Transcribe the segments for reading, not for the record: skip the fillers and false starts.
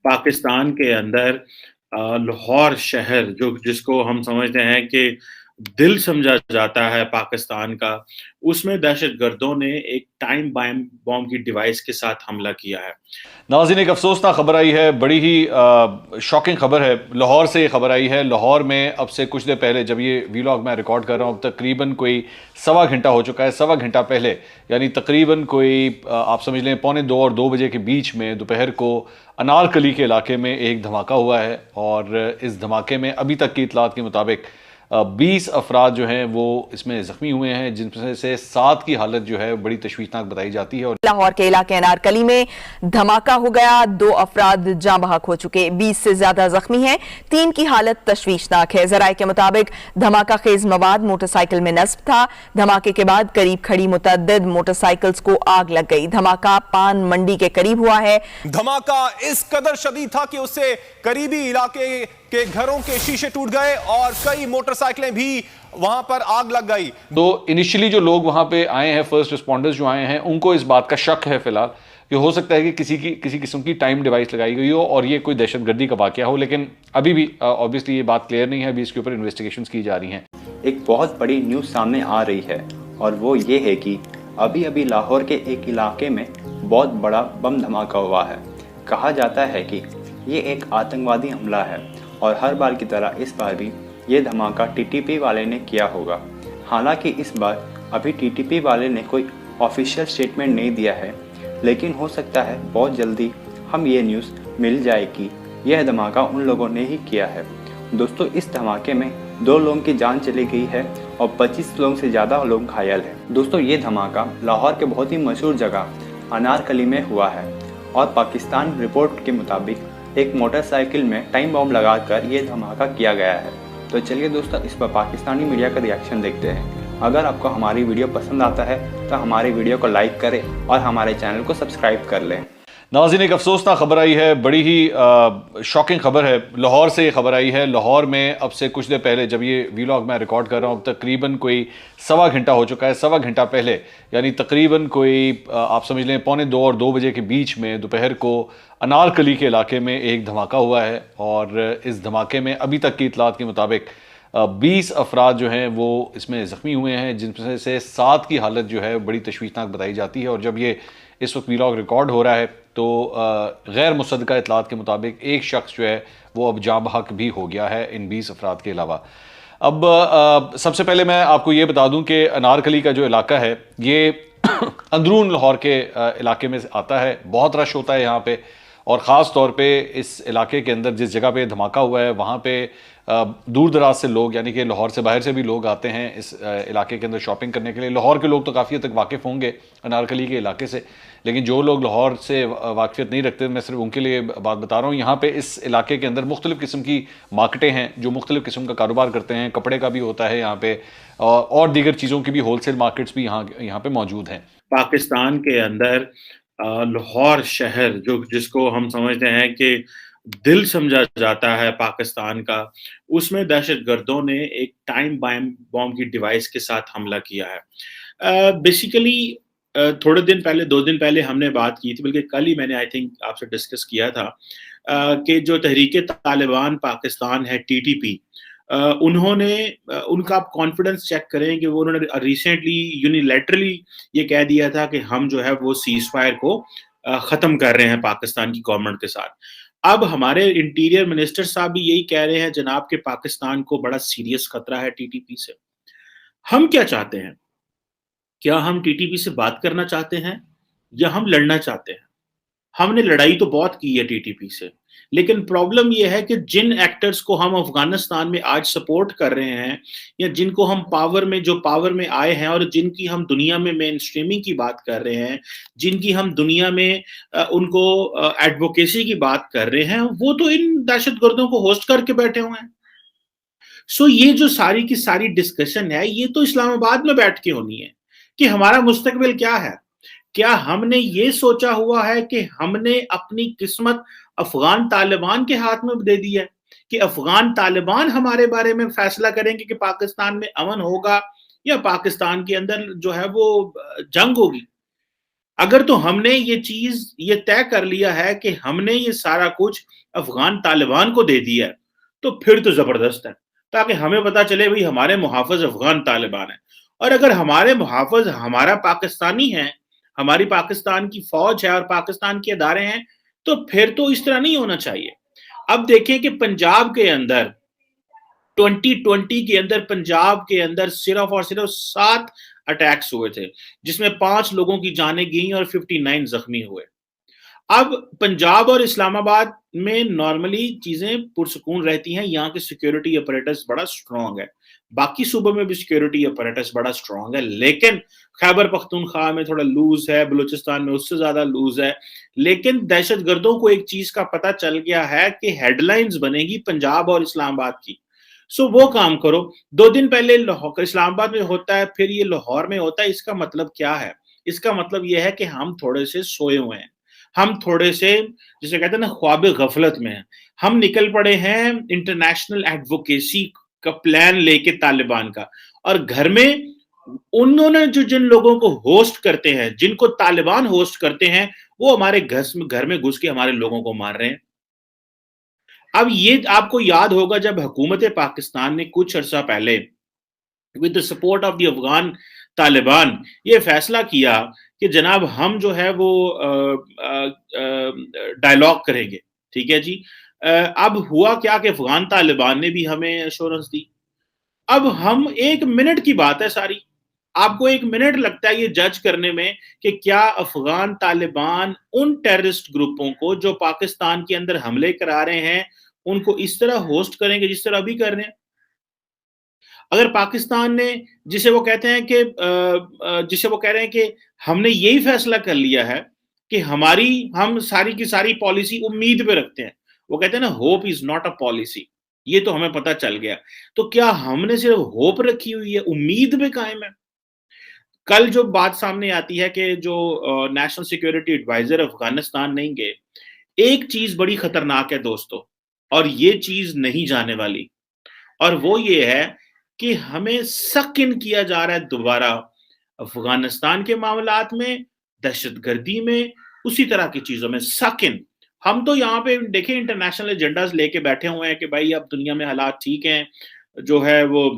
पाकिस्तान के अंदर लाहौर शहर जो जिसको हम समझते हैं कि दिल समझा जाता है पाकिस्तान का, उसमें दहशतगर्दों ने एक टाइम बाइम बॉम्ब की डिवाइस के साथ हमला किया है। नाज़रीन, एक अफसोसनाक खबर आई है, बड़ी ही शॉकिंग खबर है। लाहौर से ये खबर आई है। लाहौर में अब से कुछ देर पहले, जब ये वीलॉग मैं रिकॉर्ड कर रहा हूँ, अब तकरीबन कोई सवा घंटा हो चुका है। सवा घंटा पहले, यानी तकरीबन कोई आप समझ लें 1:45 और 2 बजे के बीच में दोपहर को अनारकली के इलाके में एक धमाका हुआ है। और इस धमाके में अभी तक की इतलात के मुताबिक 20 अफराद जो हैं वो इसमें जख्मी हुए हैं, जिनमें से 7 की हालत जो है बड़ी तशवीशनाक बताई जाती है। और लाहौर के इलाके अनारकली में धमाका हो गया, 2 अफराद जाँ बहक हो चुके, 20 से ज्यादा जख्मी हैं, 3 की हालत तशवीशनाक है। जराये के मुताबिक धमाका खेज मवाद मोटरसाइकिल में नस्ब था। धमाके के बाद करीब खड़ी मुतअद्दिद मोटरसाइकिल्स को आग लग गई। धमाका पान मंडी के करीब हुआ है। धमाका इस कदर शदीद था कि उससे करीबी इलाके के घरों के शीशे टूट गए और कई मोटरसाइकिलें भी वहां पर आग लग गई। तो इनिशियली जो लोग वहां पे आए हैं, फर्स्ट रिस्पॉन्डर्स जो आए हैं, उनको इस बात का शक है फिलहाल कि हो सकता है कि किसी किस्म की टाइम डिवाइस लगाई गई हो और ये कोई दहशतगर्दी का वाकया हो। लेकिन अभी भी ऑब्वियसली ये बात क्लियर नहीं है। अभी इसके ऊपर इन्वेस्टिगेशंस की जा रही हैं। एक बहुत बड़ी न्यूज़ सामने आ रही है और वो ये है कि अभी अभी लाहौर के एक इलाके में बहुत बड़ा बम धमाका हुआ है। कहा जाता है कि ये एक आतंकवादी हमला है और हर बार की तरह इस बार भी ये धमाका टीटीपी वाले ने किया होगा। हालांकि इस बार अभी टीटीपी वाले ने कोई ऑफिशियल स्टेटमेंट नहीं दिया है, लेकिन हो सकता है बहुत जल्दी हम ये न्यूज़ मिल जाए कि यह धमाका उन लोगों ने ही किया है। दोस्तों, इस धमाके में 2 लोगों की जान चली गई है और 25 लोगों से ज़्यादा लोग घायल हैं। दोस्तों, ये धमाका लाहौर के बहुत ही मशहूर जगह अनारकली में हुआ है और पाकिस्तान रिपोर्ट के मुताबिक एक मोटरसाइकिल में टाइम बॉम्ब लगाकर ये धमाका किया गया है। तो चलिए दोस्तों, इस पर पाकिस्तानी मीडिया का रिएक्शन देखते हैं। अगर आपको हमारी वीडियो पसंद आता है तो हमारी वीडियो को लाइक करें और हमारे चैनल को सब्सक्राइब कर लें। नाज़रीन, एक अफसोसनाक खबर आई है, बड़ी ही शॉकिंग खबर है। लाहौर से ये खबर आई है। लाहौर में अब से कुछ देर पहले, जब ये वीलॉग मैं रिकॉर्ड कर रहा हूँ, अब तकरीबन कोई सवा घंटा हो चुका है। सवा घंटा पहले, यानी तकरीबन कोई आप समझ लें 1:45 और 2 बजे के बीच में दोपहर को अनारकली के इलाके में एक धमाका हुआ है। और इस धमाके में अभी तक की इतलात के मुताबिक 20 अफराद जो हैं वो इसमें ज़ख्मी हुए हैं, जिनमें से 7 की हालत जो है बड़ी तशवीशनाक बताई जाती है। और जब ये इस वक्त वीलॉग रिकॉर्ड हो रहा है तो गैर मुसद्दका इतलात के मुताबिक एक शख्स जो है वो अब जाँ बहक भी हो गया है इन 20 अफराद के अलावा। अब सबसे पहले मैं आपको ये बता दूं कि अनारकली का जो इलाका है ये अंदरून लाहौर के इलाके में आता है। बहुत रश होता है यहाँ पे, और ख़ास तौर पे इस इलाके के अंदर जिस जगह पे धमाका हुआ है वहाँ पे दूर दराज से लोग, यानी कि लाहौर से बाहर से भी लोग आते हैं इस इलाके के अंदर शॉपिंग करने के लिए। लाहौर के लोग तो काफ़ी हद तक वाकिफ़ होंगे अनारकली के इलाके से, लेकिन जो लोग लाहौर से वाकफियत नहीं रखते, मैं सिर्फ उनके लिए बात बता रहा हूँ। यहाँ पे इस इलाके के अंदर मुख्तलिफ़ किस्म की मार्केटें हैं जो मुख्तलिफ़ किस्म का कारोबार करते हैं। कपड़े का भी होता है यहाँ पे, और दीगर चीज़ों की भी होलसेल मार्केट्स भी यहाँ पे मौजूद हैं। पाकिस्तान के अंदर लाहौर शहर जो जिसको हम समझते हैं कि दिल समझा जाता है पाकिस्तान का, उसमें दहशतगर्दों ने एक टाइम बॉम्ब की डिवाइस के साथ हमला किया है। बेसिकली थोड़े दिन पहले, 2 दिन पहले हमने बात की थी, बल्कि कल ही मैंने आई थिंक आपसे डिस्कस किया था कि जो तहरीक तालिबान पाकिस्तान है, टीटीपी, उन्होंने उनका आप कॉन्फिडेंस चेक करें कि वो उन्होंने रिसेंटली यूनिलैटरली ये कह दिया था कि हम जो है वो सीज फायर को ख़त्म कर रहे हैं पाकिस्तान की गवर्नमेंट के साथ। अब हमारे इंटीरियर मिनिस्टर साहब भी यही कह रहे हैं जनाब कि पाकिस्तान को बड़ा सीरियस खतरा है टीटीपी से। हम क्या चाहते हैं? क्या हम टीटीपी से बात करना चाहते हैं या हम लड़ना चाहते हैं? हमने लड़ाई तो बहुत की है टीटीपी से, लेकिन प्रॉब्लम यह है कि जिन एक्टर्स को हम अफगानिस्तान में आज सपोर्ट कर रहे हैं, या जिनको हम पावर में आए हैं और जिनकी हम दुनिया में मेन स्ट्रीमिंग की बात कर रहे हैं, जिनकी हम दुनिया में उनको एडवोकेसी की बात कर रहे हैं, वो तो इन दहशतगर्दों को होस्ट करके बैठे हुए हैं। सो ये जो सारी की सारी डिस्कशन है, ये तो इस्लामाबाद में बैठ के होनी है कि हमारा मुस्तकबिल क्या है। क्या हमने ये सोचा हुआ है कि हमने अपनी किस्मत अफगान तालिबान के हाथ में दे दी है कि अफगान तालिबान हमारे बारे में फैसला करेंगे कि पाकिस्तान में अमन होगा या पाकिस्तान के अंदर जो है वो जंग होगी? अगर तो हमने ये तय कर लिया है कि हमने ये सारा कुछ अफ़गान तालिबान को दे दिया है, तो फिर तो ज़बरदस्त है, ताकि हमें पता चले भई हमारे मुहाफ़िज़ अफ़गान तालिबान हैं। और अगर हमारे मुहाफ़िज़ हमारा पाकिस्तानी हैं, हमारी पाकिस्तान की फ़ौज है और पाकिस्तान के इदारे हैं, तो फिर तो इस तरह नहीं होना चाहिए। अब देखें कि पंजाब के अंदर 2020 के अंदर पंजाब के अंदर सिर्फ और सिर्फ 7 अटैक्स हुए थे, जिसमें 5 लोगों की जानें गईं और 59 जख्मी हुए। अब पंजाब और इस्लामाबाद में नॉर्मली चीज़ें पुरसुकून रहती हैं, यहाँ के सिक्योरिटी अपैरेटस बड़ा स्ट्रॉन्ग है। बाकी सूबों में भी सिक्योरिटी अपैरेटस बड़ा स्ट्रॉन्ग है, लेकिन खैबर पख्तूनख्वा में थोड़ा लूज़ है, बलूचिस्तान में उससे ज़्यादा लूज़ है। लेकिन दहशतगर्दों को एक चीज़ का पता चल गया है कि हेडलाइन्स बनेगी पंजाब और इस्लामाबाद की। सो वो काम करो। 2 दिन पहले इस्लामाबाद में होता है, फिर ये लाहौर में होता है, इसका मतलब क्या है? इसका मतलब ये है कि हम थोड़े से सोए हुए हैं। हम थोड़े से जिसे कहते हैं ना ख्वाब गफलत में हैं। हम निकल पड़े हैं इंटरनेशनल एडवोकेसी का प्लान लेके तालिबान का, और घर में उन्होंने जो जिन लोगों को होस्ट करते हैं, जिनको तालिबान होस्ट करते हैं, वो हमारे घर में घुस के हमारे लोगों को मार रहे हैं। अब ये आपको याद होगा जब हुकूमत पाकिस्तान ने कुछ अरसा पहले with the support of the Afghan Taliban ये फैसला किया कि जनाब हम जो है वो डायलॉग करेंगे, ठीक है जी। अब हुआ क्या कि अफगान तालिबान ने भी हमें एश्योरेंस दी। अब हम 1 मिनट की बात है सारी। आपको 1 मिनट लगता है ये जज करने में कि क्या अफगान तालिबान उन टेररिस्ट ग्रुपों को जो पाकिस्तान के अंदर हमले करा रहे हैं, उनको इस तरह होस्ट करेंगे जिस तरह अभी कर रहे हैं? अगर पाकिस्तान ने जिसे वो कहते हैं कि जिसे वो कह रहे हैं कि हमने यही फैसला कर लिया है कि हम सारी की सारी पॉलिसी उम्मीद पे रखते हैं। वो कहते हैं ना hope is not a policy. ये तो हमें पता चल गया। तो क्या हमने सिर्फ होप रखी हुई है, उम्मीद पे कायम है? कल जो बात सामने आती है कि जो नेशनल सिक्योरिटी एडवाइजर अफगानिस्तान नहीं गए, एक चीज़ बड़ी खतरनाक है दोस्तों, और ये चीज़ नहीं जाने वाली। और वो ये है कि हमें सक इन किया जा रहा है दोबारा अफगानिस्तान के मामलात में, दहशतगर्दी में, उसी तरह की चीज़ों में सक इन। हम तो यहाँ पे देखिए इंटरनेशनल एजेंडाज़ लेके बैठे हुए हैं कि भाई अब दुनिया में हालात ठीक हैं, जो है वो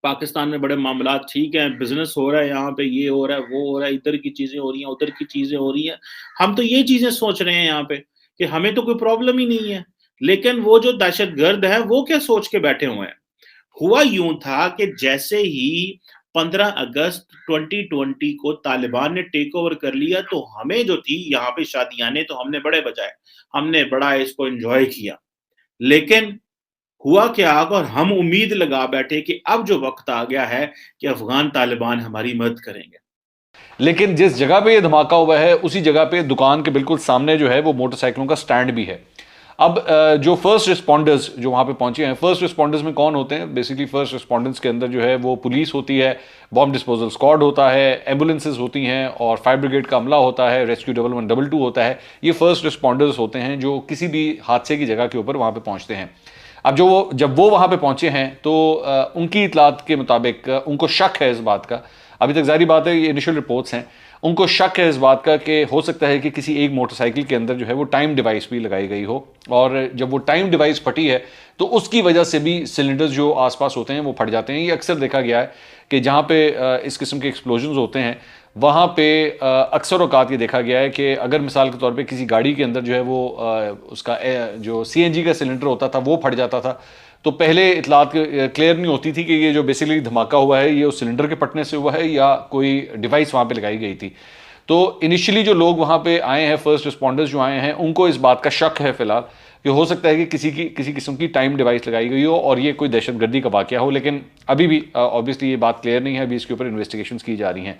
पाकिस्तान में बड़े मामलात ठीक हैं, बिज़नेस हो रहा है यहाँ पे, ये हो रहा है, वो हो रहा है, इधर की चीज़ें हो रही हैं, उधर की चीज़ें हो रही हैं। हम तो ये चीज़ें सोच रहे हैं यहाँ पे कि हमें तो कोई प्रॉब्लम ही नहीं है। लेकिन वो जो दहशतगर्द हैं, वो क्या सोच के बैठे हुए हैं? हुआ यूं था कि जैसे ही 15 अगस्त 2020 को तालिबान ने टेक ओवर कर लिया, तो हमें जो थी यहाँ पे शादियाने तो हमने बड़े बजाए, हमने बड़ा इसको एंजॉय किया। लेकिन हुआ क्या और हम उम्मीद लगा बैठे कि अब जो वक्त आ गया है कि अफगान तालिबान हमारी मदद करेंगे। लेकिन जिस जगह पे ये धमाका हुआ है उसी जगह पे दुकान के बिल्कुल सामने जो है वो मोटरसाइकिलों का स्टैंड भी है। अब जो फर्स्ट रिस्पॉन्डर्स जो वहाँ पे पहुंचे हैं, फर्स्ट रिस्पॉन्डर्स में कौन होते हैं? बेसिकली फर्स्ट रिस्पॉन्डर्स के अंदर जो है वो पुलिस होती है, बॉम्ब डिस्पोजल स्क्वाड होता है, एम्बुलेंसेज होती हैं और फायर ब्रिगेड का अमला होता है, रेस्क्यू 1112 होता है। ये फर्स्ट रिस्पॉन्डर्स होते हैं जो किसी भी हादसे की जगह के ऊपर वहाँ पे पहुँचते हैं। अब जब वो वहाँ पे पहुँचे हैं तो उनकी इतलात के मुताबिक उनको शक है इस बात का, अभी तक जारी बात है ये इनिशियल रिपोर्ट्स हैं, उनको शक है इस बात का कि हो सकता है कि किसी एक मोटरसाइकिल के अंदर जो है वो टाइम डिवाइस भी लगाई गई हो, और जब वो टाइम डिवाइस फटी है तो उसकी वजह से भी सिलेंडर्स जो आसपास होते हैं वो फट जाते हैं। ये अक्सर देखा गया है कि जहाँ पे इस किस्म के एक्सप्लोजन्स होते हैं वहाँ पे अक्सर औकात ये देखा गया है कि अगर मिसाल के तौर पे किसी गाड़ी के अंदर जो है वो उसका जो CNG का सिलेंडर होता था वो फट जाता था, तो पहले इतलात क्लियर नहीं होती थी कि ये जो बेसिकली धमाका हुआ है ये उस सिलेंडर के फटने से हुआ है या कोई डिवाइस वहाँ पे लगाई गई थी। तो इनिशियली जो लोग वहाँ पे आए हैं, फर्स्ट रिस्पॉन्डर्स जो आए हैं, उनको इस बात का शक है फिलहाल कि हो सकता है कि किसी किस्म की टाइम डिवाइस लगाई गई हो और ये कोई दहशतगर्दी का वाकया हो, लेकिन अभी भी ऑब्वियसली ये बात क्लियर नहीं है, अभी इसके ऊपर इन्वेस्टिगेशंस की जा रही हैं।